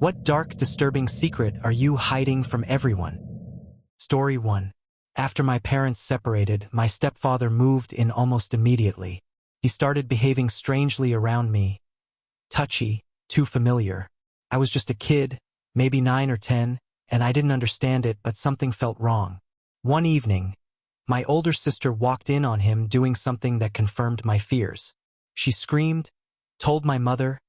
What dark, disturbing secret are you hiding from everyone? Story 1. After my parents separated, my stepfather moved in almost immediately. He started behaving strangely around me. Touchy, too familiar. I was just a kid, maybe 9 or 10, and I didn't understand it, but something felt wrong. One evening, my older sister walked in on him doing something that confirmed my fears. She screamed, told my mother,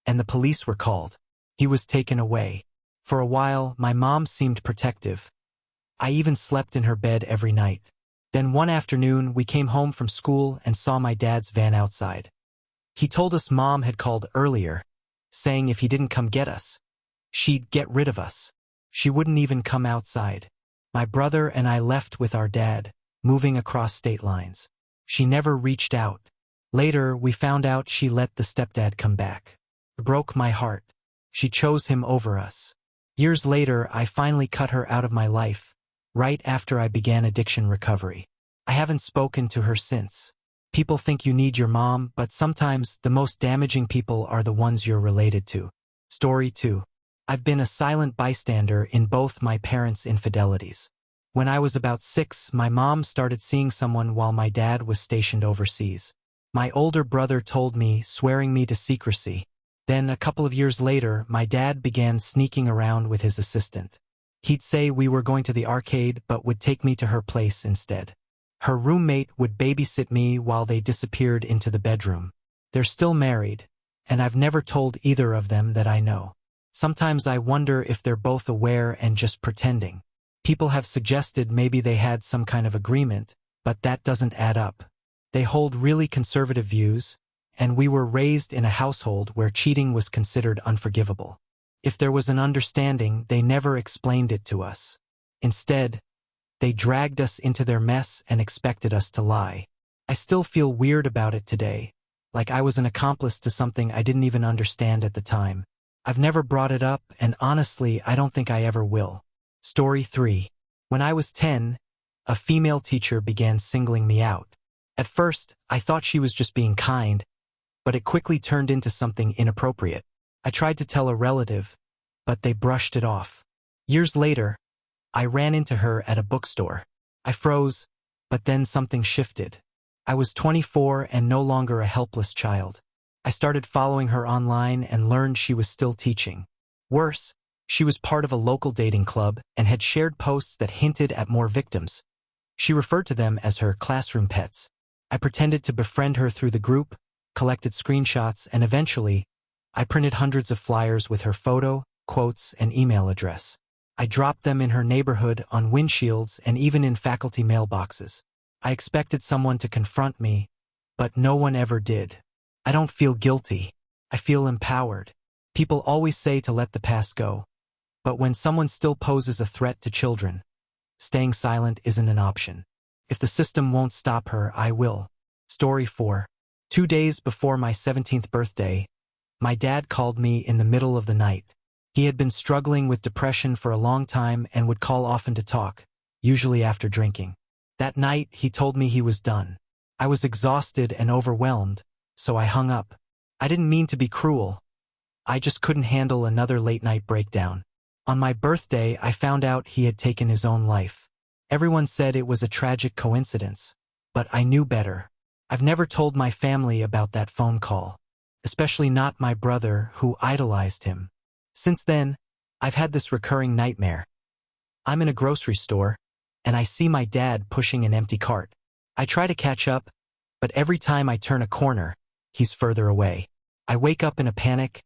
and the police were called. He was taken away. For a while, my mom seemed protective. I even slept in her bed every night. Then one afternoon, we came home from school and saw my dad's van outside. He told us Mom had called earlier, saying if he didn't come get us, she'd get rid of us. She wouldn't even come outside. My brother and I left with our dad, moving across state lines. She never reached out. Later, we found out she let the stepdad come back. It broke my heart. She chose him over us. Years later, I finally cut her out of my life, right after I began addiction recovery. I haven't spoken to her since. People think you need your mom, but sometimes the most damaging people are the ones you're related to. Story 2. I've been a silent bystander in both my parents' infidelities. When I was about 6, my mom started seeing someone while my dad was stationed overseas. My older brother told me, swearing me to secrecy. Then, a couple of years later, my dad began sneaking around with his assistant. He'd say we were going to the arcade but would take me to her place instead. Her roommate would babysit me while they disappeared into the bedroom. They're still married, and I've never told either of them that I know. Sometimes I wonder if they're both aware and just pretending. People have suggested maybe they had some kind of agreement, but that doesn't add up. They hold really conservative views, and we were raised in a household where cheating was considered unforgivable. If there was an understanding, they never explained it to us. Instead, they dragged us into their mess and expected us to lie. I still feel weird about it today, like I was an accomplice to something I didn't even understand at the time. I've never brought it up, and honestly, I don't think I ever will. Story 3. When I was 10, a female teacher began singling me out. At first, I thought she was just being kind, but it quickly turned into something inappropriate. I tried to tell a relative, but they brushed it off. Years later, I ran into her at a bookstore. I froze, but then something shifted. I was 24 and no longer a helpless child. I started following her online and learned she was still teaching. Worse, she was part of a local dating club and had shared posts that hinted at more victims. She referred to them as her classroom pets. I pretended to befriend her through the group, collected screenshots, and eventually, I printed hundreds of flyers with her photo, quotes, and email address. I dropped them in her neighborhood, on windshields, and even in faculty mailboxes. I expected someone to confront me, but no one ever did. I don't feel guilty. I feel empowered. People always say to let the past go, but when someone still poses a threat to children, staying silent isn't an option. If the system won't stop her, I will. Story 4. 2 days before my 17th birthday, my dad called me in the middle of the night. He had been struggling with depression for a long time and would call often to talk, usually after drinking. That night, he told me he was done. I was exhausted and overwhelmed, so I hung up. I didn't mean to be cruel. I just couldn't handle another late-night breakdown. On my birthday, I found out he had taken his own life. Everyone said it was a tragic coincidence, but I knew better. I've never told my family about that phone call, especially not my brother, who idolized him. Since then, I've had this recurring nightmare. I'm in a grocery store, and I see my dad pushing an empty cart. I try to catch up, but every time I turn a corner, he's further away. I wake up in a panic,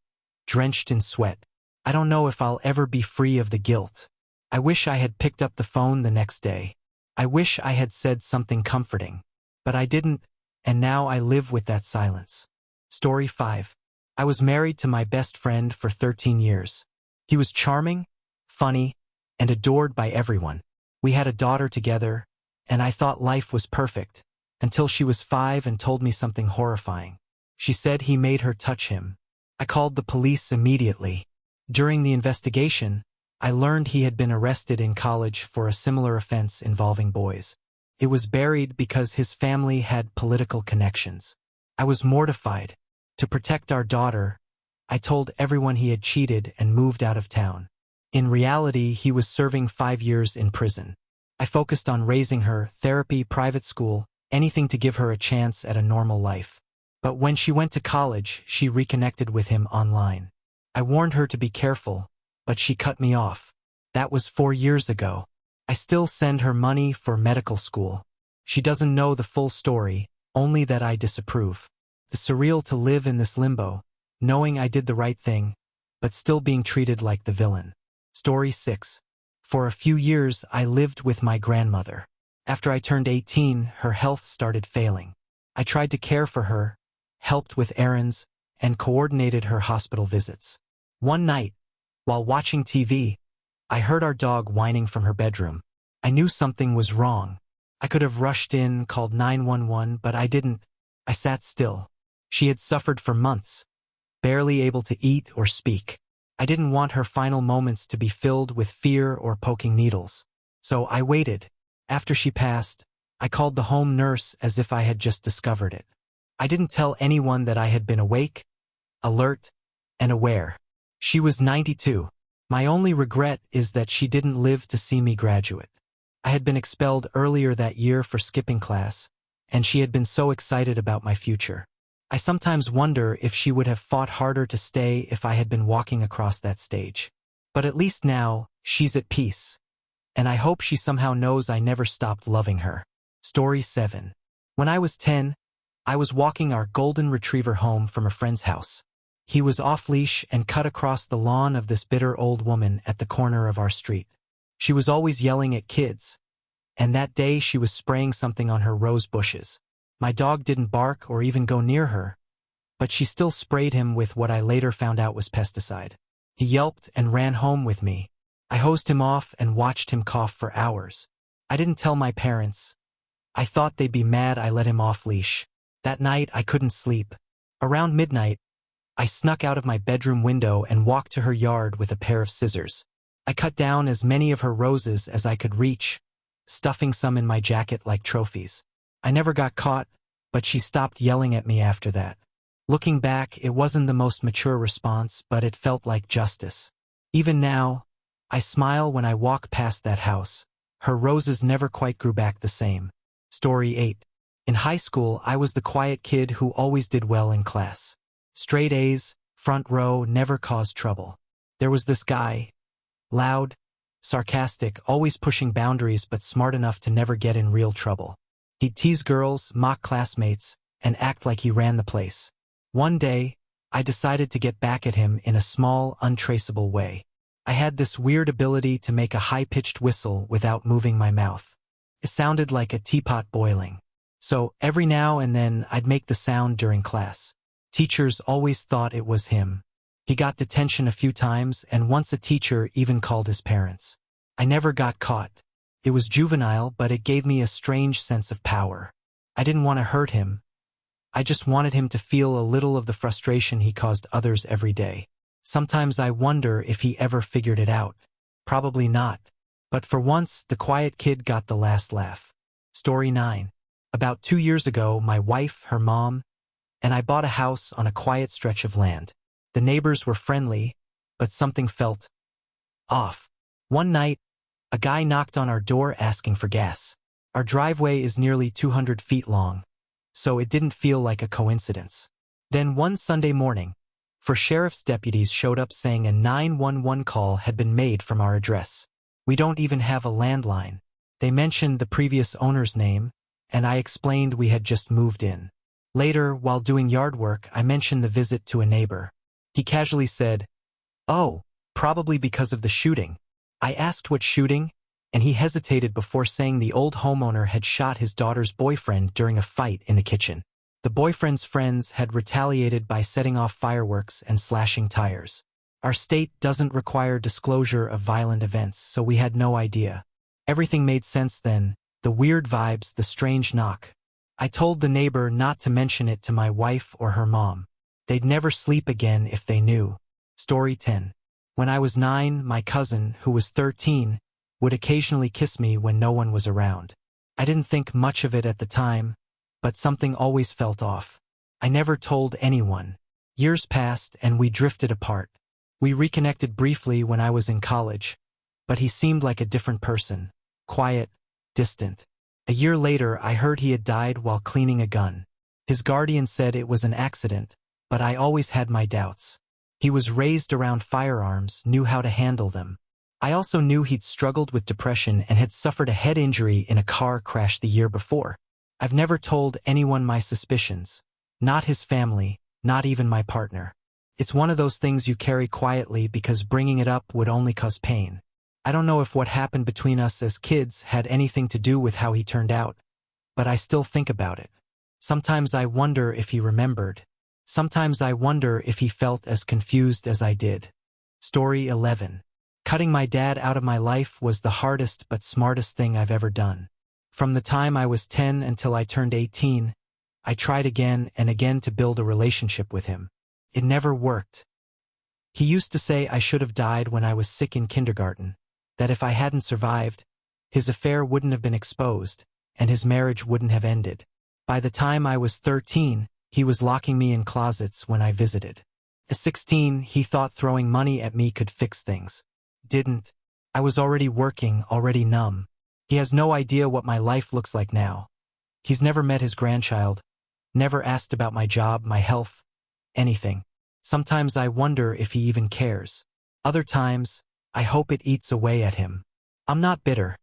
drenched in sweat. I don't know if I'll ever be free of the guilt. I wish I had picked up the phone the next day. I wish I had said something comforting, but I didn't, and now I live with that silence. Story 5. I was married to my best friend for 13 years. He was charming, funny, and adored by everyone. We had a daughter together, and I thought life was perfect, until she was 5 and told me something horrifying. She said he made her touch him. I called the police immediately. During the investigation, I learned he had been arrested in college for a similar offense involving boys. It was buried because his family had political connections. I was mortified. To protect our daughter, I told everyone he had cheated and moved out of town. In reality, he was serving 5 years in prison. I focused on raising her, therapy, private school, anything to give her a chance at a normal life. But when she went to college, she reconnected with him online. I warned her to be careful, but she cut me off. That was 4 years ago. I still send her money for medical school. She doesn't know the full story, only that I disapprove. The surreal to live in this limbo, knowing I did the right thing, but still being treated like the villain. Story 6. For a few years, I lived with my grandmother. After I turned 18, her health started failing. I tried to care for her, helped with errands, and coordinated her hospital visits. One night, while watching TV, I heard our dog whining from her bedroom. I knew something was wrong. I could have rushed in, called 911, but I didn't. I sat still. She had suffered for months, barely able to eat or speak. I didn't want her final moments to be filled with fear or poking needles. So I waited. After she passed, I called the home nurse as if I had just discovered it. I didn't tell anyone that I had been awake, alert, and aware. She was 92. My only regret is that she didn't live to see me graduate. I had been expelled earlier that year for skipping class, and she had been so excited about my future. I sometimes wonder if she would have fought harder to stay if I had been walking across that stage. But at least now, she's at peace. And I hope she somehow knows I never stopped loving her. Story 7. When I was 10, I was walking our golden retriever home from a friend's house. He was off-leash and cut across the lawn of this bitter old woman at the corner of our street. She was always yelling at kids, and that day she was spraying something on her rose bushes. My dog didn't bark or even go near her, but she still sprayed him with what I later found out was pesticide. He yelped and ran home with me. I hosed him off and watched him cough for hours. I didn't tell my parents. I thought they'd be mad I let him off leash. That night I couldn't sleep. Around midnight, I snuck out of my bedroom window and walked to her yard with a pair of scissors. I cut down as many of her roses as I could reach, stuffing some in my jacket like trophies. I never got caught, but she stopped yelling at me after that. Looking back, it wasn't the most mature response, but it felt like justice. Even now, I smile when I walk past that house. Her roses never quite grew back the same. Story 8. In high school, I was the quiet kid who always did well in class. Straight A's, front row, never caused trouble. There was this guy, loud, sarcastic, always pushing boundaries but smart enough to never get in real trouble. He'd tease girls, mock classmates, and act like he ran the place. One day, I decided to get back at him in a small, untraceable way. I had this weird ability to make a high-pitched whistle without moving my mouth. It sounded like a teapot boiling. So every now and then I'd make the sound during class. Teachers always thought it was him. He got detention a few times, and once a teacher even called his parents. I never got caught. It was juvenile, but it gave me a strange sense of power. I didn't want to hurt him. I just wanted him to feel a little of the frustration he caused others every day. Sometimes I wonder if he ever figured it out. Probably not. But for once, the quiet kid got the last laugh. Story 9. About 2 years ago, my wife, her mom, and I bought a house on a quiet stretch of land. The neighbors were friendly, but something felt off. One night, a guy knocked on our door asking for gas. Our driveway is nearly 200 feet long, so it didn't feel like a coincidence. Then one Sunday morning, four sheriff's deputies showed up saying a 911 call had been made from our address. We don't even have a landline. They mentioned the previous owner's name, and I explained we had just moved in. Later, while doing yard work, I mentioned the visit to a neighbor. He casually said, "Oh, probably because of the shooting." I asked what shooting, and he hesitated before saying the old homeowner had shot his daughter's boyfriend during a fight in the kitchen. The boyfriend's friends had retaliated by setting off fireworks and slashing tires. Our state doesn't require disclosure of violent events, so we had no idea. Everything made sense then, the weird vibes, the strange knock. I told the neighbor not to mention it to my wife or her mom. They'd never sleep again if they knew. Story 10. When I was 9, my cousin, who was 13, would occasionally kiss me when no one was around. I didn't think much of it at the time, but something always felt off. I never told anyone. Years passed and we drifted apart. We reconnected briefly when I was in college, but he seemed like a different person, quiet, distant. A year later, I heard he had died while cleaning a gun. His guardian said it was an accident, but I always had my doubts. He was raised around firearms, knew how to handle them. I also knew he'd struggled with depression and had suffered a head injury in a car crash the year before. I've never told anyone my suspicions. Not his family, not even my partner. It's one of those things you carry quietly because bringing it up would only cause pain. I don't know if what happened between us as kids had anything to do with how he turned out, but I still think about it. Sometimes I wonder if he remembered. Sometimes I wonder if he felt as confused as I did. Story 11. Cutting my dad out of my life was the hardest but smartest thing I've ever done. From the time I was 10 until I turned 18, I tried again and again to build a relationship with him. It never worked. He used to say I should have died when I was sick in kindergarten, that if I hadn't survived, his affair wouldn't have been exposed, and his marriage wouldn't have ended. By the time I was 13, he was locking me in closets when I visited. At 16, he thought throwing money at me could fix things. Didn't. I was already working, already numb. He has no idea what my life looks like now. He's never met his grandchild, never asked about my job, my health, anything. Sometimes I wonder if he even cares. Other times, I hope it eats away at him. I'm not bitter.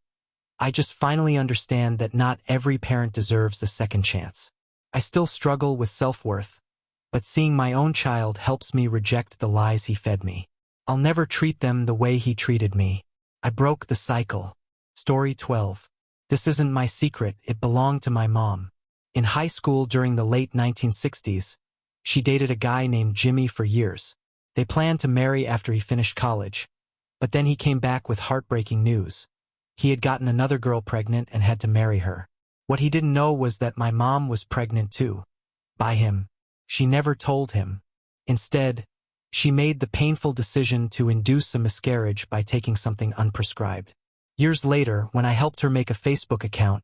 I just finally understand that not every parent deserves a second chance. I still struggle with self-worth, but seeing my own child helps me reject the lies he fed me. I'll never treat them the way he treated me. I broke the cycle. Story 12. This isn't my secret, it belonged to my mom. In high school during the late 1960s, she dated a guy named Jimmy for years. They planned to marry after he finished college, but then he came back with heartbreaking news. He had gotten another girl pregnant and had to marry her. What he didn't know was that my mom was pregnant too. By him. She never told him. Instead, she made the painful decision to induce a miscarriage by taking something unprescribed. Years later, when I helped her make a Facebook account,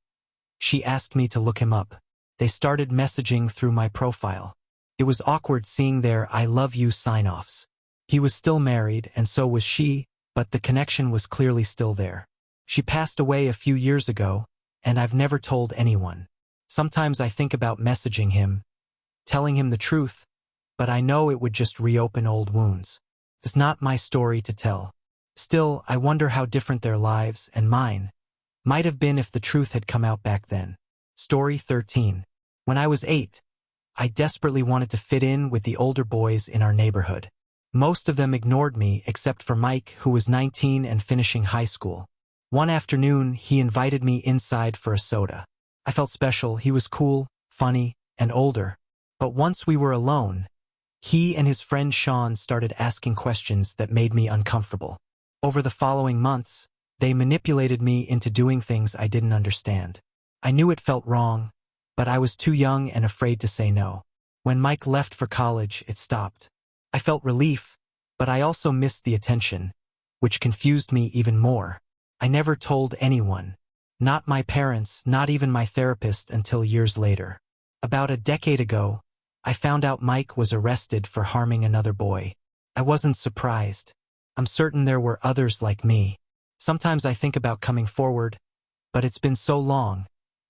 she asked me to look him up. They started messaging through my profile. It was awkward seeing their "I love you" sign-offs. He was still married, and so was she, but the connection was clearly still there. She passed away a few years ago, and I've never told anyone. Sometimes I think about messaging him, telling him the truth, but I know it would just reopen old wounds. It's not my story to tell. Still, I wonder how different their lives, and mine, might have been if the truth had come out back then. Story 13. When I was 8, I desperately wanted to fit in with the older boys in our neighborhood. Most of them ignored me except for Mike, who was 19 and finishing high school. One afternoon, he invited me inside for a soda. I felt special. He was cool, funny, and older. But once we were alone, he and his friend Sean started asking questions that made me uncomfortable. Over the following months, they manipulated me into doing things I didn't understand. I knew it felt wrong, but I was too young and afraid to say no. When Mike left for college, it stopped. I felt relief, but I also missed the attention, which confused me even more. I never told anyone. Not my parents, not even my therapist until years later. About a decade ago, I found out Mike was arrested for harming another boy. I wasn't surprised. I'm certain there were others like me. Sometimes I think about coming forward, but it's been so long,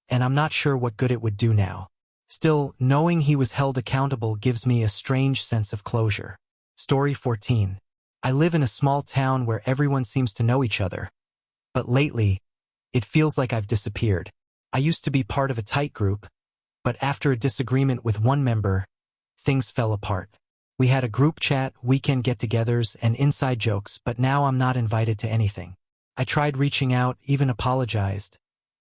and I'm not sure what good it would do now. Still, knowing he was held accountable gives me a strange sense of closure. Story 14. I live in a small town where everyone seems to know each other. But lately, it feels like I've disappeared. I used to be part of a tight group, but after a disagreement with one member, things fell apart. We had a group chat, weekend get-togethers, and inside jokes, but now I'm not invited to anything. I tried reaching out, even apologized,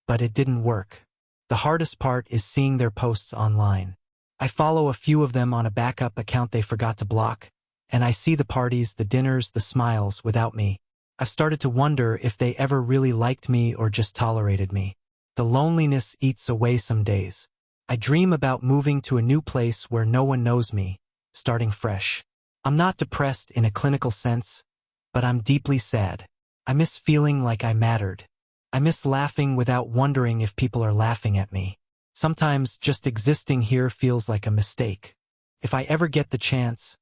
but it didn't work. The hardest part is seeing their posts online. I follow a few of them on a backup account they forgot to block, and I see the parties, the dinners, the smiles without me. I've started to wonder if they ever really liked me or just tolerated me. The loneliness eats away some days. I dream about moving to a new place where no one knows me, starting fresh. I'm not depressed in a clinical sense, but I'm deeply sad. I miss feeling like I mattered. I miss laughing without wondering if people are laughing at me. Sometimes just existing here feels like a mistake. If I ever get the chance,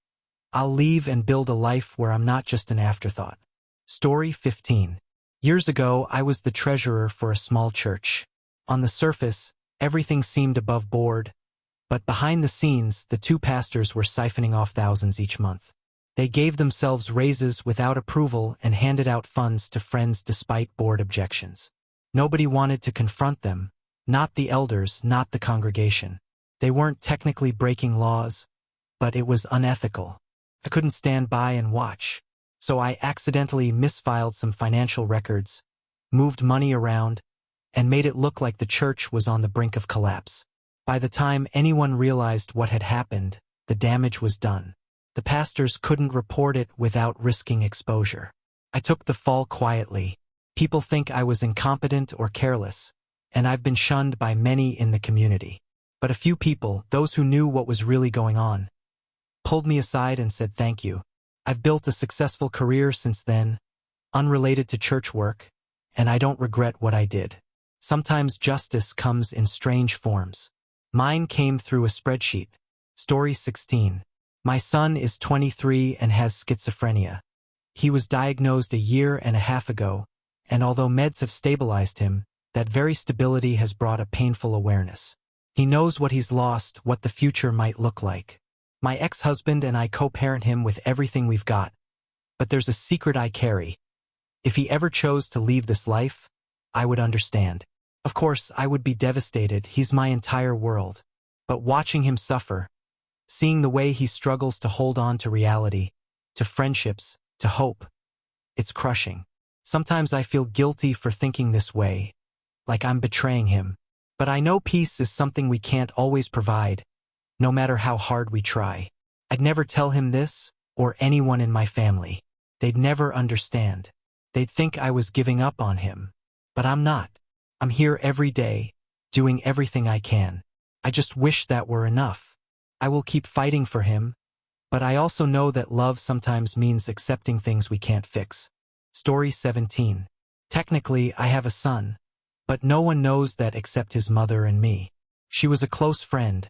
I'll leave and build a life where I'm not just an afterthought. Story 15. Years ago, I was the treasurer for a small church. On the surface, everything seemed above board, but behind the scenes, the two pastors were siphoning off thousands each month. They gave themselves raises without approval and handed out funds to friends despite board objections. Nobody wanted to confront them, not the elders, not the congregation. They weren't technically breaking laws, but it was unethical. I couldn't stand by and watch. So I accidentally misfiled some financial records, moved money around, and made it look like the church was on the brink of collapse. By the time anyone realized what had happened, the damage was done. The pastors couldn't report it without risking exposure. I took the fall quietly. People think I was incompetent or careless, and I've been shunned by many in the community. But a few people, those who knew what was really going on, pulled me aside and said thank you. I've built a successful career since then, unrelated to church work, and I don't regret what I did. Sometimes justice comes in strange forms. Mine came through a spreadsheet. Story 16. My son is 23 and has schizophrenia. He was diagnosed a year and a half ago, and although meds have stabilized him, that very stability has brought a painful awareness. He knows what he's lost, what the future might look like. My ex-husband and I co-parent him with everything we've got, but there's a secret I carry. If he ever chose to leave this life, I would understand. Of course, I would be devastated. He's my entire world. But watching him suffer, seeing the way he struggles to hold on to reality, to friendships, to hope, it's crushing. Sometimes I feel guilty for thinking this way, like I'm betraying him. But I know peace is something we can't always provide, no matter how hard we try. I'd never tell him this, or anyone in my family. They'd never understand. They'd think I was giving up on him. But I'm not. I'm here every day, doing everything I can. I just wish that were enough. I will keep fighting for him, but I also know that love sometimes means accepting things we can't fix. Story 17. Technically, I have a son, but no one knows that except his mother and me. She was a close friend,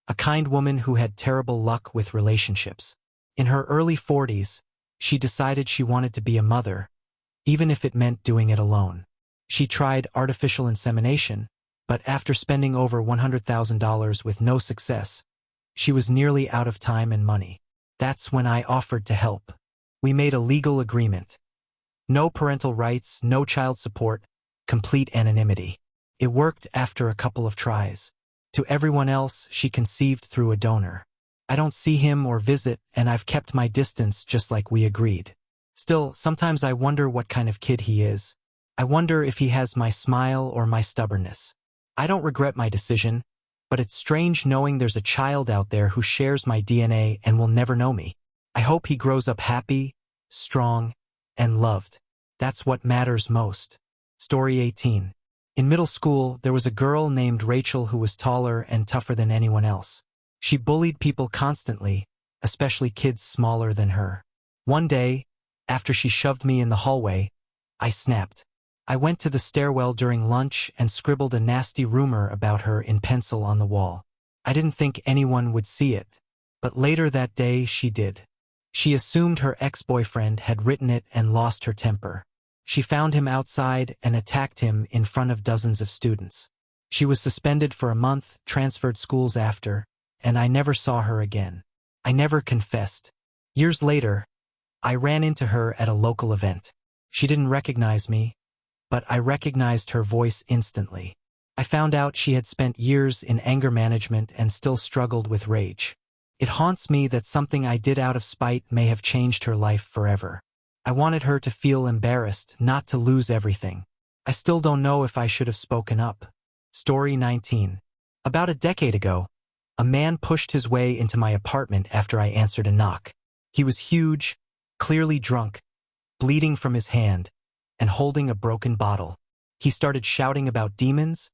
a kind woman who had terrible luck with relationships. In her early 40s, she decided she wanted to be a mother, even if it meant doing it alone. She tried artificial insemination, but after spending over $100,000 with no success, she was nearly out of time and money. That's when I offered to help. We made a legal agreement. No parental rights, no child support, complete anonymity. It worked after a couple of tries. To everyone else, she conceived through a donor. I don't see him or visit, and I've kept my distance just like we agreed. Still, sometimes I wonder what kind of kid he is. I wonder if he has my smile or my stubbornness. I don't regret my decision, but it's strange knowing there's a child out there who shares my DNA and will never know me. I hope he grows up happy, strong, and loved. That's what matters most. Story 18. In middle school, there was a girl named Rachel who was taller and tougher than anyone else. She bullied people constantly, especially kids smaller than her. One day, after she shoved me in the hallway, I snapped. I went to the stairwell during lunch and scribbled a nasty rumor about her in pencil on the wall. I didn't think anyone would see it, but later that day she did. She assumed her ex-boyfriend had written it and lost her temper. She found him outside and attacked him in front of dozens of students. She was suspended for a month, transferred schools after, and I never saw her again. I never confessed. Years later, I ran into her at a local event. She didn't recognize me, but I recognized her voice instantly. I found out she had spent years in anger management and still struggled with rage. It haunts me that something I did out of spite may have changed her life forever. I wanted her to feel embarrassed, not to lose everything. I still don't know if I should have spoken up. Story 19. About a decade ago, a man pushed his way into my apartment after I answered a knock. He was huge, clearly drunk, bleeding from his hand, and holding a broken bottle. He started shouting about demons,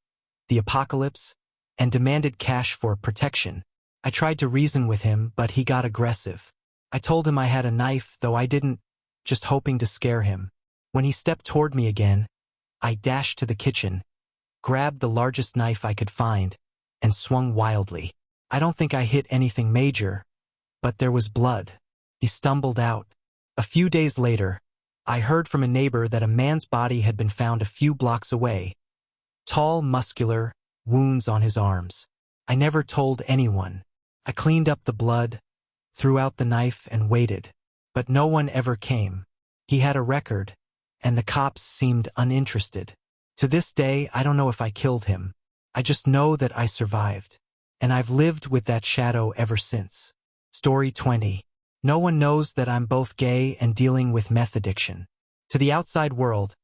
the apocalypse, and demanded cash for protection. I tried to reason with him, but he got aggressive. I told him I had a knife, though I didn't, just hoping to scare him. When he stepped toward me again, I dashed to the kitchen, grabbed the largest knife I could find, and swung wildly. I don't think I hit anything major, but there was blood. He stumbled out. A few days later, I heard from a neighbor that a man's body had been found a few blocks away. Tall, muscular, wounds on his arms. I never told anyone. I cleaned up the blood, threw out the knife and waited. But no one ever came. He had a record, and the cops seemed uninterested. To this day, I don't know if I killed him. I just know that I survived. And I've lived with that shadow ever since. Story 20. No one knows that I'm both gay and dealing with meth addiction. To the outside world,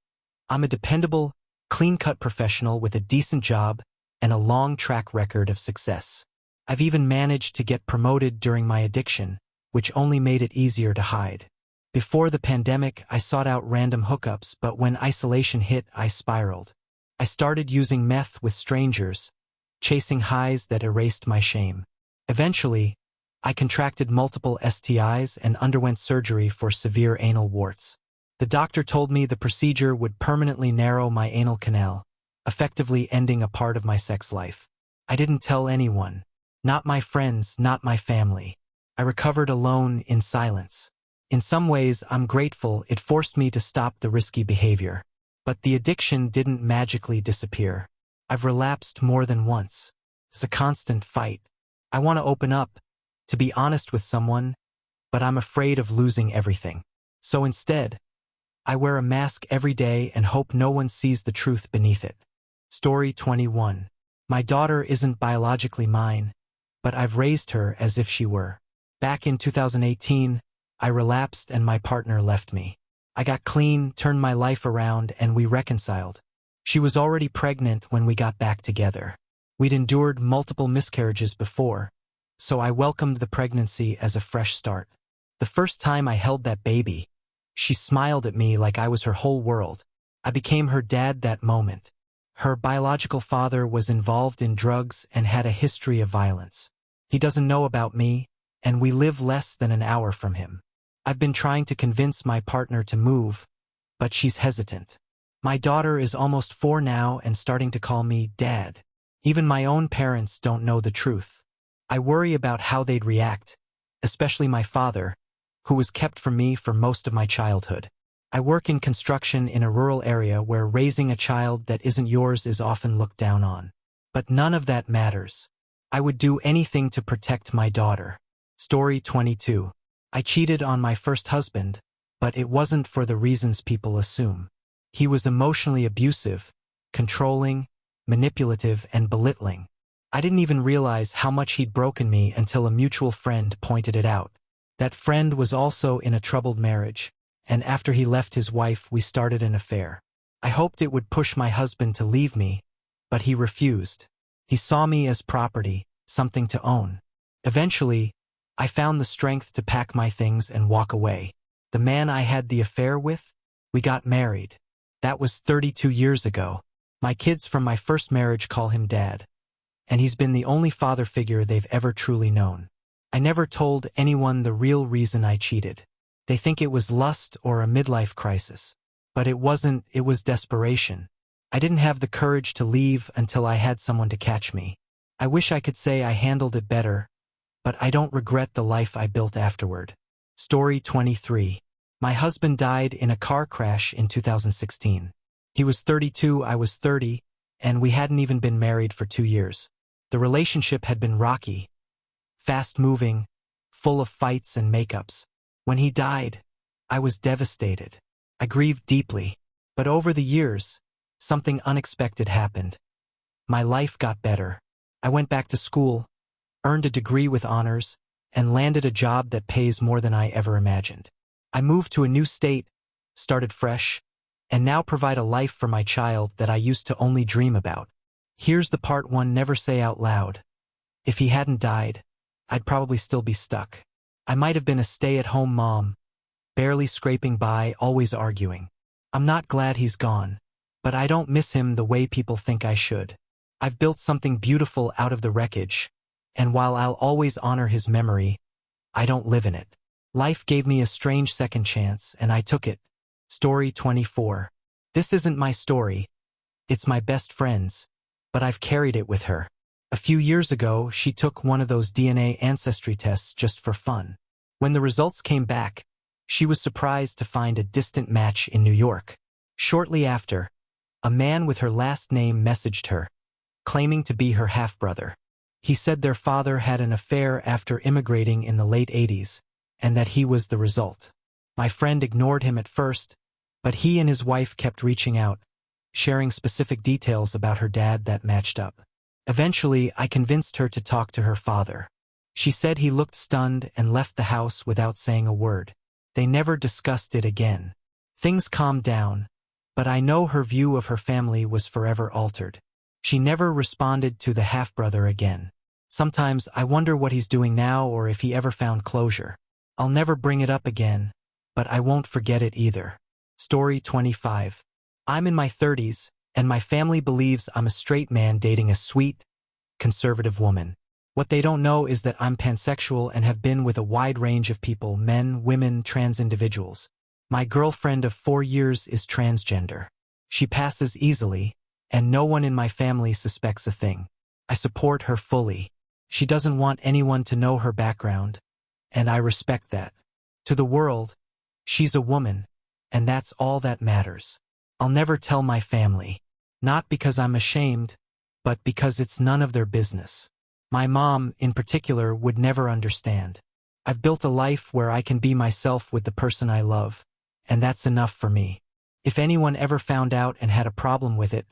I'm a dependable, clean-cut professional with a decent job and a long track record of success. I've even managed to get promoted during my addiction, which only made it easier to hide. Before the pandemic, I sought out random hookups, but when isolation hit, I spiraled. I started using meth with strangers, chasing highs that erased my shame. Eventually, I contracted multiple STIs and underwent surgery for severe anal warts. The doctor told me the procedure would permanently narrow my anal canal, effectively ending a part of my sex life. I didn't tell anyone. Not my friends, not my family. I recovered alone in silence. In some ways, I'm grateful it forced me to stop the risky behavior. But the addiction didn't magically disappear. I've relapsed more than once. It's a constant fight. I want to open up, to be honest with someone, but I'm afraid of losing everything. So instead, I wear a mask every day and hope no one sees the truth beneath it. Story 21. My daughter isn't biologically mine, but I've raised her as if she were. Back in 2018, I relapsed and my partner left me. I got clean, turned my life around, and we reconciled. She was already pregnant when we got back together. We'd endured multiple miscarriages before, so I welcomed the pregnancy as a fresh start. The first time I held that baby, she smiled at me like I was her whole world. I became her dad that moment. Her biological father was involved in drugs and had a history of violence. He doesn't know about me, and we live less than an hour from him. I've been trying to convince my partner to move, but she's hesitant. My daughter is almost 4 now and starting to call me Dad. Even my own parents don't know the truth. I worry about how they'd react, especially my father, who was kept from me for most of my childhood. I work in construction in a rural area where raising a child that isn't yours is often looked down on. But none of that matters. I would do anything to protect my daughter. Story 22. I cheated on my first husband, but it wasn't for the reasons people assume. He was emotionally abusive, controlling, manipulative, and belittling. I didn't even realize how much he'd broken me until a mutual friend pointed it out. That friend was also in a troubled marriage, and after he left his wife, we started an affair. I hoped it would push my husband to leave me, but he refused. He saw me as property, something to own. Eventually, I found the strength to pack my things and walk away. The man I had the affair with, we got married. That was 32 years ago. My kids from my first marriage call him Dad, and he's been the only father figure they've ever truly known. I never told anyone the real reason I cheated. They think it was lust or a midlife crisis. But it wasn't, it was desperation. I didn't have the courage to leave until I had someone to catch me. I wish I could say I handled it better, but I don't regret the life I built afterward. Story 23. My husband died in a car crash in 2016. He was 32, I was 30, and we hadn't even been married for 2 years. The relationship had been rocky, fast-moving, full of fights and makeups. When he died, I was devastated. I grieved deeply, but over the years, something unexpected happened. My life got better. I went back to school, earned a degree with honors, and landed a job that pays more than I ever imagined. I moved to a new state, started fresh, and now provide a life for my child that I used to only dream about. Here's the part one never say out loud. If he hadn't died, I'd probably still be stuck. I might have been a stay-at-home mom, barely scraping by, always arguing. I'm not glad he's gone, but I don't miss him the way people think I should. I've built something beautiful out of the wreckage, and while I'll always honor his memory, I don't live in it. Life gave me a strange second chance, and I took it. Story 24. This isn't my story. It's my best friend's, but I've carried it with her. A few years ago, she took one of those DNA ancestry tests just for fun. When the results came back, she was surprised to find a distant match in New York. Shortly after, a man with her last name messaged her, claiming to be her half-brother. He said their father had an affair after immigrating in the late 80s, and that he was the result. My friend ignored him at first, but he and his wife kept reaching out, sharing specific details about her dad that matched up. Eventually, I convinced her to talk to her father. She said he looked stunned and left the house without saying a word. They never discussed it again. Things calmed down, but I know her view of her family was forever altered. She never responded to the half-brother again. Sometimes I wonder what he's doing now or if he ever found closure. I'll never bring it up again, but I won't forget it either. Story 25. I'm in my 30s, and my family believes I'm a straight man dating a sweet, conservative woman. What they don't know is that I'm pansexual and have been with a wide range of people, men, women, trans individuals. My girlfriend of 4 years is transgender. She passes easily, and no one in my family suspects a thing. I support her fully. She doesn't want anyone to know her background, and I respect that. To the world, she's a woman, and that's all that matters. I'll never tell my family. Not because I'm ashamed, but because it's none of their business. My mom, in particular, would never understand. I've built a life where I can be myself with the person I love, and that's enough for me. If anyone ever found out and had a problem with it,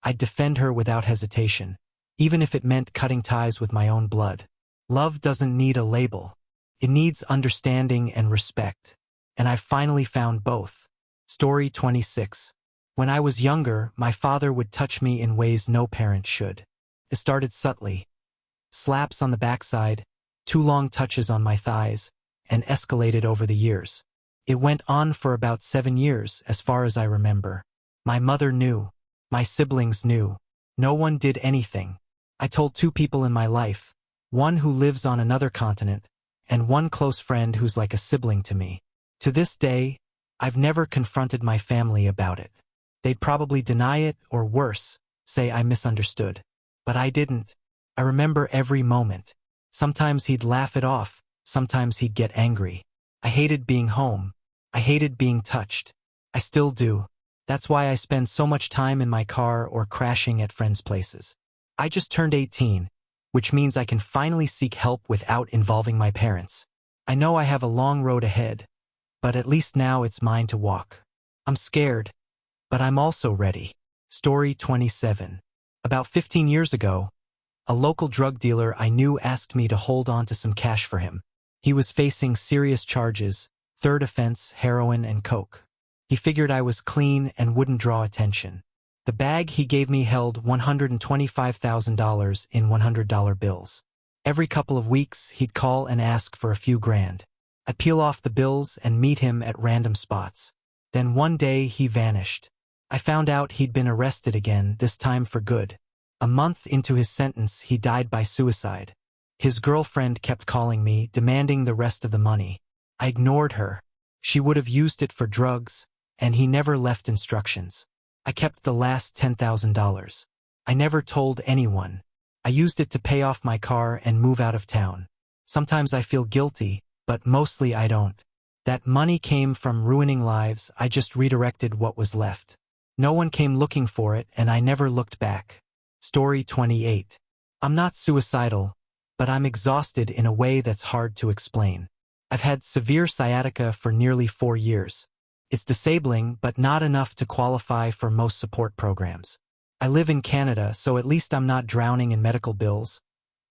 I'd defend her without hesitation, even if it meant cutting ties with my own blood. Love doesn't need a label. It needs understanding and respect. And I've finally found both. Story 26. When I was younger, my father would touch me in ways no parent should. It started subtly. Slaps on the backside, 2 long touches on my thighs, and escalated over the years. It went on for about 7 years, as far as I remember. My mother knew. My siblings knew. No one did anything. I told 2 people in my life, one who lives on another continent, and one close friend who's like a sibling to me. To this day, I've never confronted my family about it. They'd probably deny it, or worse, say I misunderstood. But I didn't. I remember every moment. Sometimes he'd laugh it off, sometimes he'd get angry. I hated being home. I hated being touched. I still do. That's why I spend so much time in my car or crashing at friends' places. I just turned 18, which means I can finally seek help without involving my parents. I know I have a long road ahead, but at least now it's mine to walk. I'm scared, but I'm also ready. Story 27. About 15 years ago, a local drug dealer I knew asked me to hold on to some cash for him. He was facing serious charges, 3rd offense, heroin and coke. He figured I was clean and wouldn't draw attention. The bag he gave me held $125,000 in $100 bills. Every couple of weeks, he'd call and ask for a few grand. I'd peel off the bills and meet him at random spots. Then one day, he vanished. I found out he'd been arrested again, this time for good. A month into his sentence, he died by suicide. His girlfriend kept calling me, demanding the rest of the money. I ignored her. She would have used it for drugs, and he never left instructions. I kept the last $10,000. I never told anyone. I used it to pay off my car and move out of town. Sometimes I feel guilty, but mostly I don't. That money came from ruining lives. I just redirected what was left. No one came looking for it, and I never looked back. Story 28. I'm not suicidal, but I'm exhausted in a way that's hard to explain. I've had severe sciatica for nearly 4 years. It's disabling, but not enough to qualify for most support programs. I live in Canada, so at least I'm not drowning in medical bills,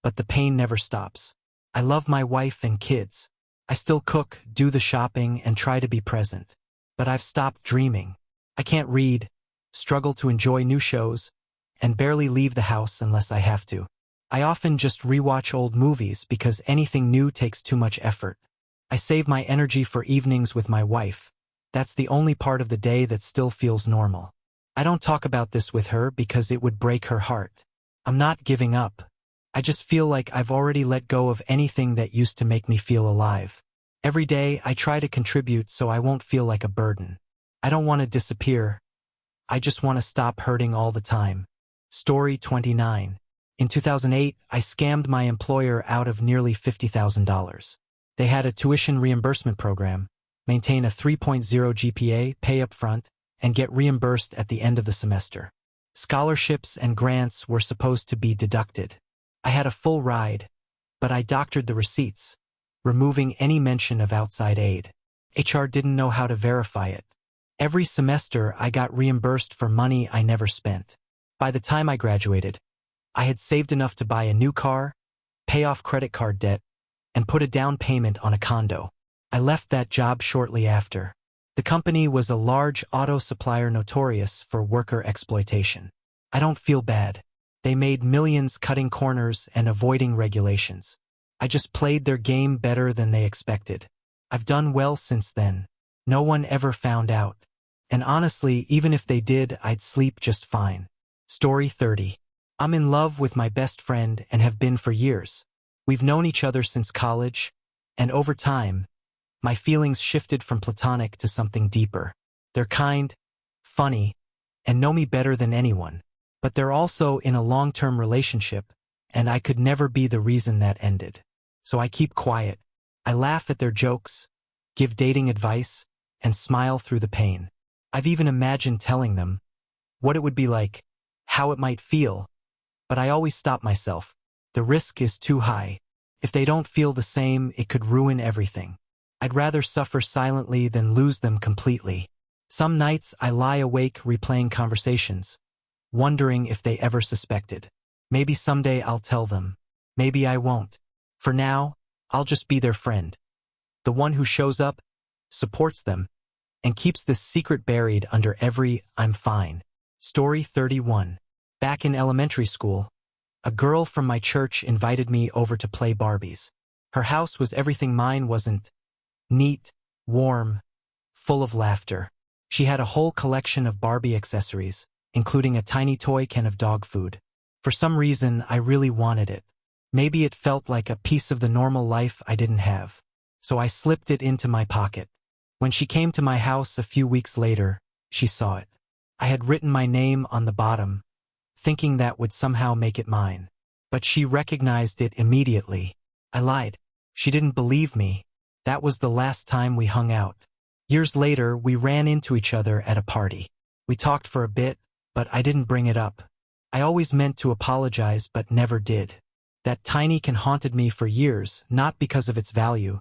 but the pain never stops. I love my wife and kids. I still cook, do the shopping, and try to be present. But I've stopped dreaming. I can't read, struggle to enjoy new shows, and barely leave the house unless I have to. I often just rewatch old movies because anything new takes too much effort. I save my energy for evenings with my wife. That's the only part of the day that still feels normal. I don't talk about this with her because it would break her heart. I'm not giving up. I just feel like I've already let go of anything that used to make me feel alive. Every day I try to contribute so I won't feel like a burden. I don't want to disappear. I just want to stop hurting all the time. Story 29. In 2008, I scammed my employer out of nearly $50,000. They had a tuition reimbursement program, maintain a 3.0 GPA, pay up front, and get reimbursed at the end of the semester. Scholarships and grants were supposed to be deducted. I had a full ride, but I doctored the receipts, removing any mention of outside aid. HR didn't know how to verify it. Every semester, I got reimbursed for money I never spent. By the time I graduated, I had saved enough to buy a new car, pay off credit card debt, and put a down payment on a condo. I left that job shortly after. The company was a large auto supplier notorious for worker exploitation. I don't feel bad. They made millions cutting corners and avoiding regulations. I just played their game better than they expected. I've done well since then. No one ever found out. And honestly, even if they did, I'd sleep just fine. Story 30. I'm in love with my best friend and have been for years. We've known each other since college, and over time, my feelings shifted from platonic to something deeper. They're kind, funny, and know me better than anyone. But they're also in a long-term relationship, and I could never be the reason that ended. So I keep quiet. I laugh at their jokes, give dating advice, and smile through the pain. I've even imagined telling them what it would be like, how it might feel, but I always stop myself. The risk is too high. If they don't feel the same, it could ruin everything. I'd rather suffer silently than lose them completely. Some nights I lie awake replaying conversations, wondering if they ever suspected. Maybe someday I'll tell them. Maybe I won't. For now, I'll just be their friend. The one who shows up, supports them, and keeps this secret buried under every "I'm fine." Story 31. Back in elementary school, a girl from my church invited me over to play Barbies. Her house was everything mine wasn't. Neat, warm, full of laughter. She had a whole collection of Barbie accessories, including a tiny toy can of dog food. For some reason, I really wanted it. Maybe it felt like a piece of the normal life I didn't have. So I slipped it into my pocket. When she came to my house a few weeks later, she saw it. I had written my name on the bottom, thinking that would somehow make it mine. But she recognized it immediately. I lied. She didn't believe me. That was the last time we hung out. Years later, we ran into each other at a party. We talked for a bit, but I didn't bring it up. I always meant to apologize, but never did. That tiny can haunted me for years, not because of its value,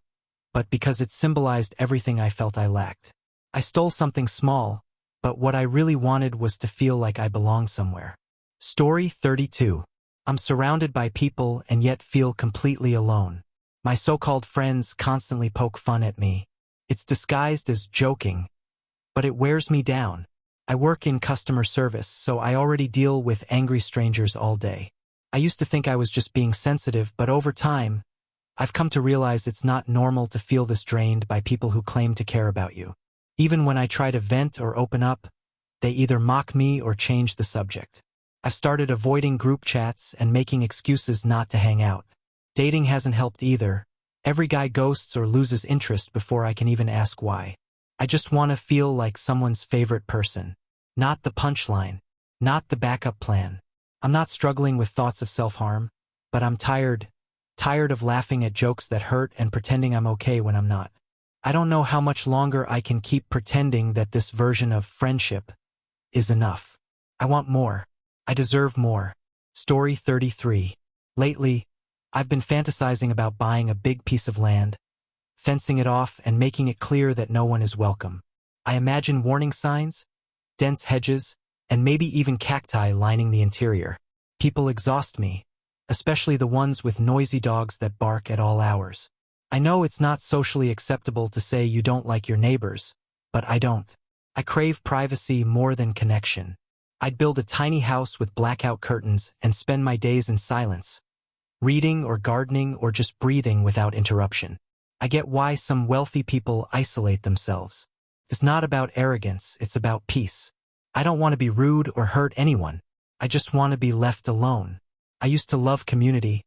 but because it symbolized everything I felt I lacked. I stole something small, but what I really wanted was to feel like I belonged somewhere. Story 32. I'm surrounded by people and yet feel completely alone. My so-called friends constantly poke fun at me. It's disguised as joking, but it wears me down. I work in customer service, so I already deal with angry strangers all day. I used to think I was just being sensitive, but over time, I've come to realize it's not normal to feel this drained by people who claim to care about you. Even when I try to vent or open up, they either mock me or change the subject. I've started avoiding group chats and making excuses not to hang out. Dating hasn't helped either. Every guy ghosts or loses interest before I can even ask why. I just want to feel like someone's favorite person. Not the punchline. Not the backup plan. I'm not struggling with thoughts of self-harm, but I'm tired of laughing at jokes that hurt and pretending I'm okay when I'm not. I don't know how much longer I can keep pretending that this version of friendship is enough. I want more. I deserve more. Story 33. Lately, I've been fantasizing about buying a big piece of land, fencing it off and making it clear that no one is welcome. I imagine warning signs, dense hedges, and maybe even cacti lining the interior. People exhaust me, especially the ones with noisy dogs that bark at all hours. I know it's not socially acceptable to say you don't like your neighbors, but I don't. I crave privacy more than connection. I'd build a tiny house with blackout curtains and spend my days in silence, reading or gardening or just breathing without interruption. I get why some wealthy people isolate themselves. It's not about arrogance, it's about peace. I don't want to be rude or hurt anyone. I just want to be left alone. I used to love community,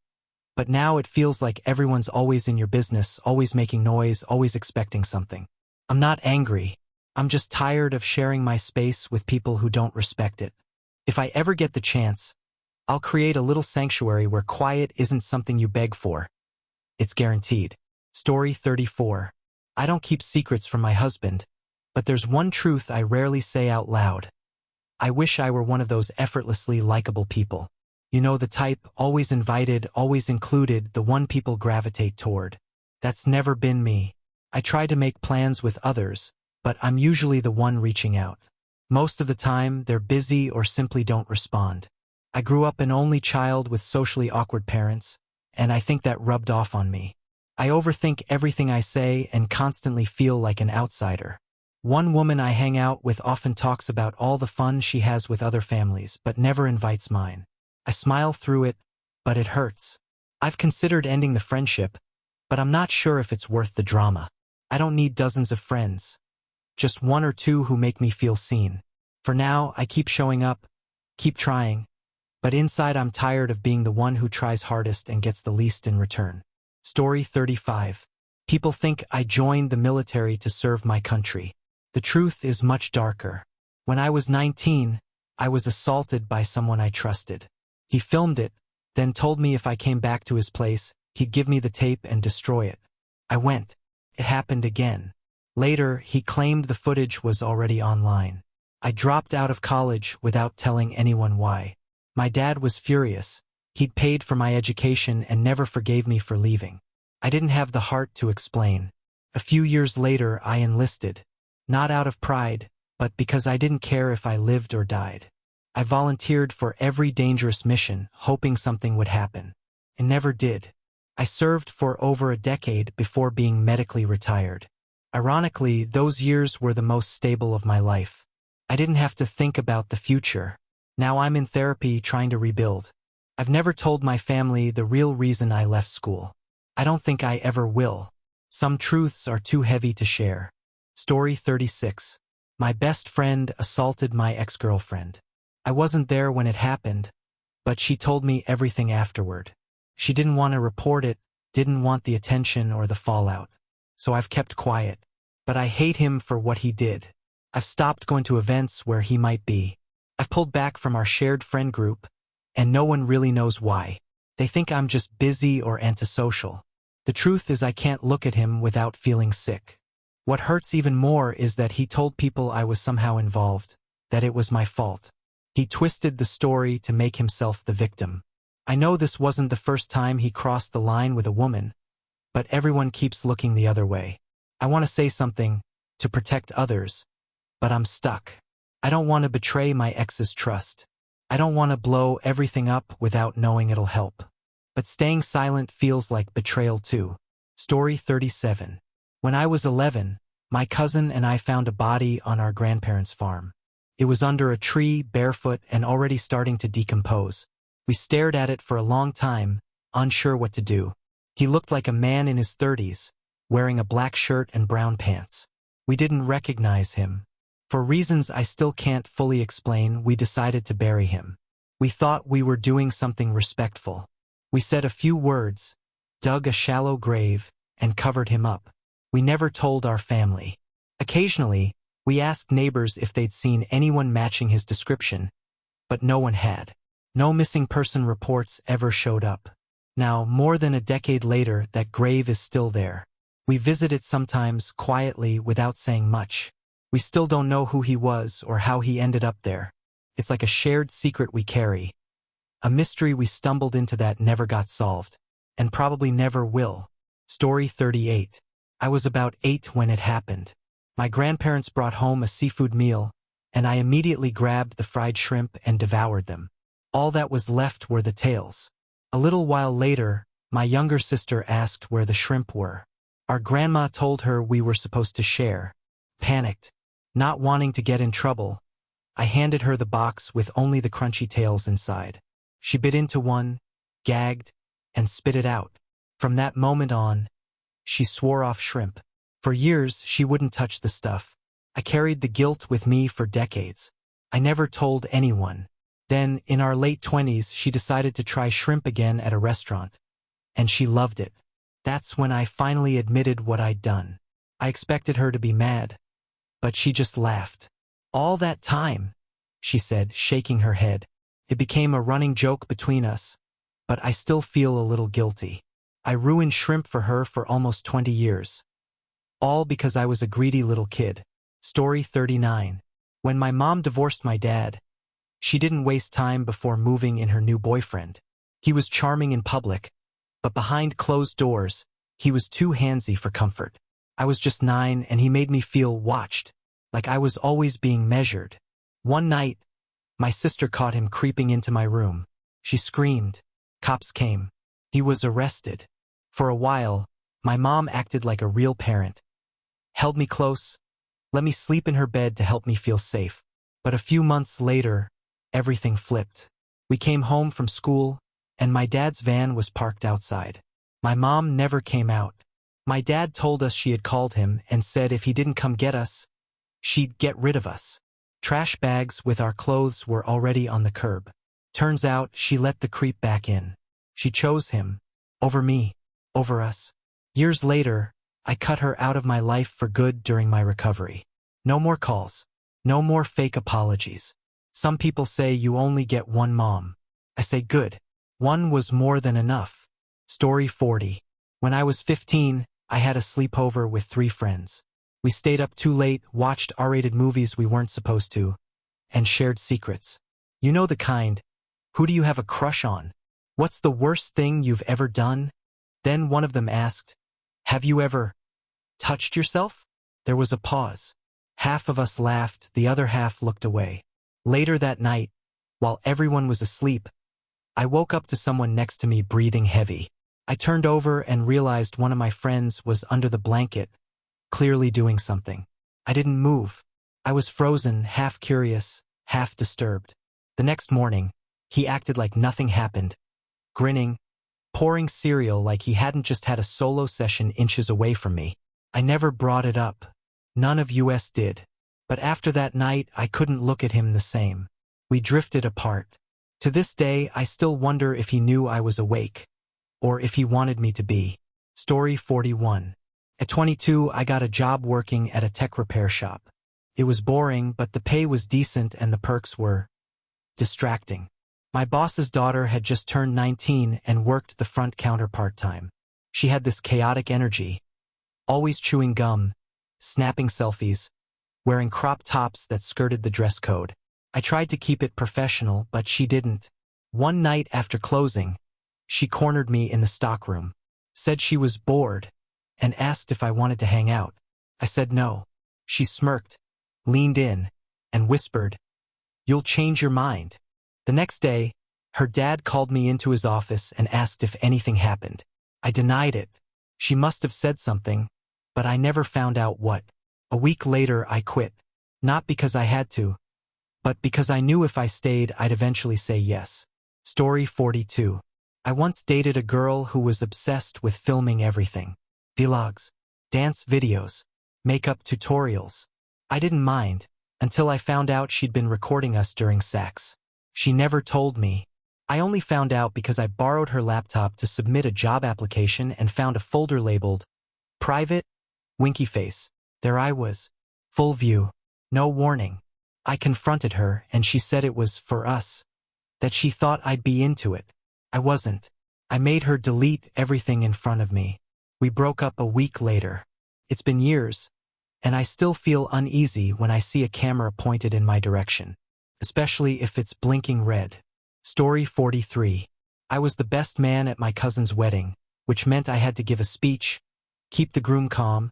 but now it feels like everyone's always in your business, always making noise, always expecting something. I'm not angry. I'm just tired of sharing my space with people who don't respect it. If I ever get the chance, I'll create a little sanctuary where quiet isn't something you beg for. It's guaranteed. Story 34. I don't keep secrets from my husband, but there's one truth I rarely say out loud. I wish I were one of those effortlessly likable people. You know, the type, always invited, always included, the one people gravitate toward. That's never been me. I try to make plans with others, but I'm usually the one reaching out. Most of the time, they're busy or simply don't respond. I grew up an only child with socially awkward parents, and I think that rubbed off on me. I overthink everything I say and constantly feel like an outsider. One woman I hang out with often talks about all the fun she has with other families, but never invites mine. I smile through it, but it hurts. I've considered ending the friendship, but I'm not sure if it's worth the drama. I don't need dozens of friends. Just one or two who make me feel seen. For now, I keep showing up, keep trying, but inside I'm tired of being the one who tries hardest and gets the least in return. Story 35. People think I joined the military to serve my country. The truth is much darker. When I was 19, I was assaulted by someone I trusted. He filmed it, then told me if I came back to his place, he'd give me the tape and destroy it. I went. It happened again. Later, he claimed the footage was already online. I dropped out of college without telling anyone why. My dad was furious. He'd paid for my education and never forgave me for leaving. I didn't have the heart to explain. A few years later, I enlisted. Not out of pride, but because I didn't care if I lived or died. I volunteered for every dangerous mission, hoping something would happen. It never did. I served for over a decade before being medically retired. Ironically, those years were the most stable of my life. I didn't have to think about the future. Now I'm in therapy trying to rebuild. I've never told my family the real reason I left school. I don't think I ever will. Some truths are too heavy to share. Story 36. My best friend assaulted my ex-girlfriend. I wasn't there when it happened, but she told me everything afterward. She didn't want to report it, didn't want the attention or the fallout. So I've kept quiet. But I hate him for what he did. I've stopped going to events where he might be. I've pulled back from our shared friend group, and no one really knows why. They think I'm just busy or antisocial. The truth is I can't look at him without feeling sick. What hurts even more is that he told people I was somehow involved, that it was my fault. He twisted the story to make himself the victim. I know this wasn't the first time he crossed the line with a woman, but everyone keeps looking the other way. I want to say something, to protect others, but I'm stuck. I don't want to betray my ex's trust. I don't want to blow everything up without knowing it'll help. But staying silent feels like betrayal too. Story 37. When I was 11, my cousin and I found a body on our grandparents' farm. It was under a tree, barefoot, and already starting to decompose. We stared at it for a long time, unsure what to do. He looked like a man in his 30s, wearing a black shirt and brown pants. We didn't recognize him. For reasons I still can't fully explain, we decided to bury him. We thought we were doing something respectful. We said a few words, dug a shallow grave, and covered him up. We never told our family. Occasionally, we asked neighbors if they'd seen anyone matching his description, but no one had. No missing person reports ever showed up. Now, more than a decade later, that grave is still there. We visit it sometimes, quietly, without saying much. We still don't know who he was or how he ended up there. It's like a shared secret we carry. A mystery we stumbled into that never got solved, and probably never will. Story 38. I was about 8 when it happened. My grandparents brought home a seafood meal, and I immediately grabbed the fried shrimp and devoured them. All that was left were the tails. A little while later, my younger sister asked where the shrimp were. Our grandma told her we were supposed to share. Panicked, not wanting to get in trouble, I handed her the box with only the crunchy tails inside. She bit into one, gagged, and spit it out. From that moment on, she swore off shrimp. For years, she wouldn't touch the stuff. I carried the guilt with me for decades. I never told anyone. Then, in our late 20s, she decided to try shrimp again at a restaurant. And she loved it. That's when I finally admitted what I'd done. I expected her to be mad, but she just laughed. All that time, she said, shaking her head. It became a running joke between us, but I still feel a little guilty. I ruined shrimp for her for almost 20 years. All because I was a greedy little kid. Story 39. When my mom divorced my dad, she didn't waste time before moving in her new boyfriend. He was charming in public, but behind closed doors, he was too handsy for comfort. I was just 9 and he made me feel watched, like I was always being measured. One night, my sister caught him creeping into my room. She screamed. Cops came. He was arrested. For a while, my mom acted like a real parent. Held me close, let me sleep in her bed to help me feel safe. But a few months later, everything flipped. We came home from school, and my dad's van was parked outside. My mom never came out. My dad told us she had called him and said if he didn't come get us, she'd get rid of us. Trash bags with our clothes were already on the curb. Turns out she let the creep back in. She chose him. Over me. Over us. Years later, I cut her out of my life for good during my recovery. No more calls. No more fake apologies. Some people say you only get one mom. I say good. One was more than enough. Story 40. When I was 15, I had a sleepover with 3 friends. We stayed up too late, watched R-rated movies we weren't supposed to, and shared secrets. You know the kind. Who do you have a crush on? What's the worst thing you've ever done? Then one of them asked, have you ever touched yourself? There was a pause. Half of us laughed, the other half looked away. Later that night, while everyone was asleep, I woke up to someone next to me breathing heavy. I turned over and realized one of my friends was under the blanket, clearly doing something. I didn't move. I was frozen, half curious, half disturbed. The next morning, he acted like nothing happened, grinning, pouring cereal like he hadn't just had a solo session inches away from me. I never brought it up. None of us did. But after that night, I couldn't look at him the same. We drifted apart. To this day, I still wonder if he knew I was awake, or if he wanted me to be. Story 41. At 22, I got a job working at a tech repair shop. It was boring, but the pay was decent and the perks were distracting. My boss's daughter had just turned 19 and worked the front counter part-time. She had this chaotic energy, always chewing gum, snapping selfies, wearing crop tops that skirted the dress code. I tried to keep it professional, but she didn't. One night after closing, she cornered me in the stockroom, said she was bored, and asked if I wanted to hang out. I said no. She smirked, leaned in, and whispered, "You'll change your mind." The next day, her dad called me into his office and asked if anything happened. I denied it. She must have said something, but I never found out what. A week later, I quit. Not because I had to, but because I knew if I stayed, I'd eventually say yes. Story 42. I once dated a girl who was obsessed with filming everything. Vlogs, dance videos, makeup tutorials. I didn't mind, until I found out she'd been recording us during sex. She never told me. I only found out because I borrowed her laptop to submit a job application and found a folder labeled Private, Winky Face. There I was. Full view. No warning. I confronted her and she said it was for us. That she thought I'd be into it. I wasn't. I made her delete everything in front of me. We broke up a week later. It's been years, and I still feel uneasy when I see a camera pointed in my direction, especially if it's blinking red. Story 43. I was the best man at my cousin's wedding, which meant I had to give a speech, keep the groom calm,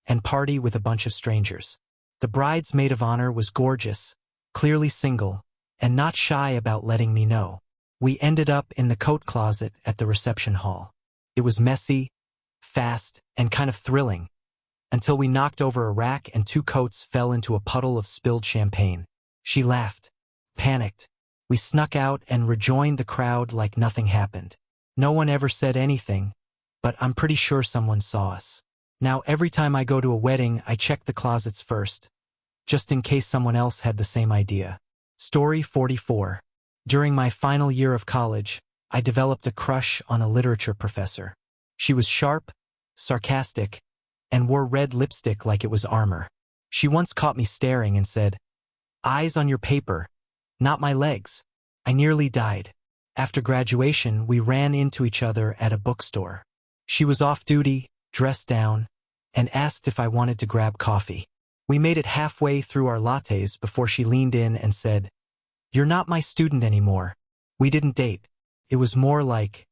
and party with a bunch of strangers. The bride's maid of honor was gorgeous, clearly single, and not shy about letting me know. We ended up in the coat closet at the reception hall. It was messy, fast, and kind of thrilling, until we knocked over a rack and 2 coats fell into a puddle of spilled champagne. She laughed, panicked. We snuck out and rejoined the crowd like nothing happened. No one ever said anything, but I'm pretty sure someone saw us. Now every time I go to a wedding, I check the closets first, just in case someone else had the same idea. Story 44. During my final year of college, I developed a crush on a literature professor. She was sharp, sarcastic, and wore red lipstick like it was armor. She once caught me staring and said, "Eyes on your paper, not my legs." I nearly died. After graduation, we ran into each other at a bookstore. She was off duty, dressed down, and asked if I wanted to grab coffee. We made it halfway through our lattes before she leaned in and said, "You're not my student anymore." We didn't date. It was more like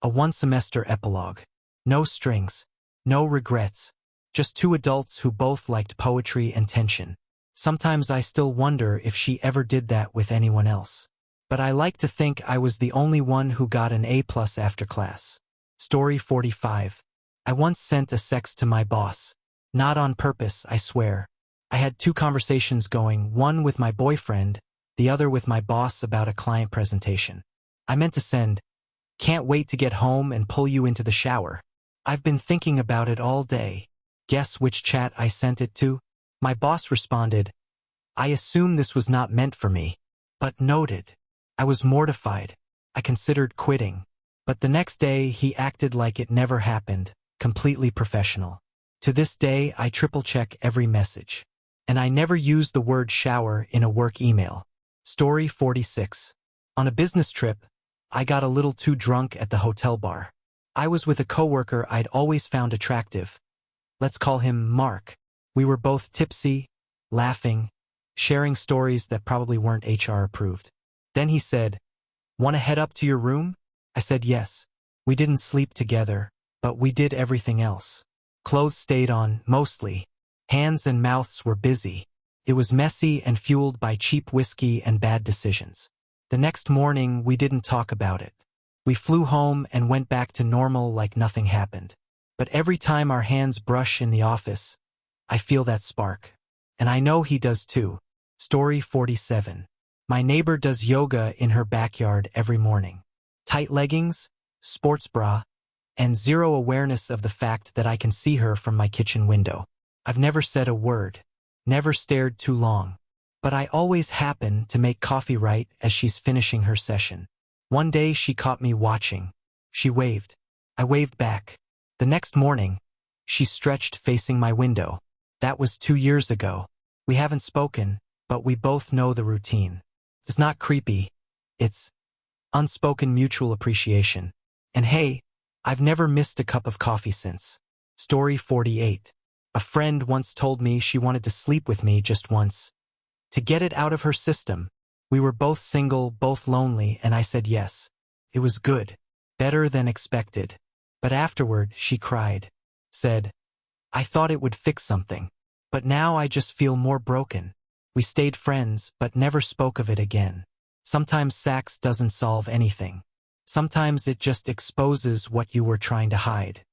a one-semester epilogue. No strings, no regrets, just two adults who both liked poetry and tension. Sometimes I still wonder if she ever did that with anyone else. But I like to think I was the only one who got an A+ after class. Story 45. I once sent a sext to my boss. Not on purpose, I swear. I had two conversations going, one with my boyfriend, the other with my boss about a client presentation. I meant to send, "Can't wait to get home and pull you into the shower. I've been thinking about it all day." Guess which chat I sent it to? My boss responded, "I assume this was not meant for me." But noted. I was mortified. I considered quitting. But the next day he acted like it never happened, completely professional. To this day I triple-check every message. And I never use the word shower in a work email. Story 46. On a business trip, I got a little too drunk at the hotel bar. I was with a coworker I'd always found attractive. Let's call him Mark. We were both tipsy, laughing, sharing stories that probably weren't HR approved. Then he said, "Want to head up to your room?" I said yes. We didn't sleep together, but we did everything else. Clothes stayed on, mostly. Hands and mouths were busy. It was messy and fueled by cheap whiskey and bad decisions. The next morning, we didn't talk about it. We flew home and went back to normal like nothing happened. But every time our hands brush in the office, I feel that spark. And I know he does too. Story 47. My neighbor does yoga in her backyard every morning. Tight leggings, sports bra, and zero awareness of the fact that I can see her from my kitchen window. I've never said a word, never stared too long. But I always happen to make coffee right as she's finishing her session. One day she caught me watching. She waved. I waved back. The next morning, she stretched facing my window. That was 2 years ago. We haven't spoken, but we both know the routine. It's not creepy. It's unspoken mutual appreciation. And hey, I've never missed a cup of coffee since. Story 48. A friend once told me she wanted to sleep with me just once. To get it out of her system. We were both single, both lonely, and I said yes. It was good. Better than expected. But afterward, she cried. Said, "I thought it would fix something. But now I just feel more broken." We stayed friends, but never spoke of it again. Sometimes sex doesn't solve anything. Sometimes it just exposes what you were trying to hide.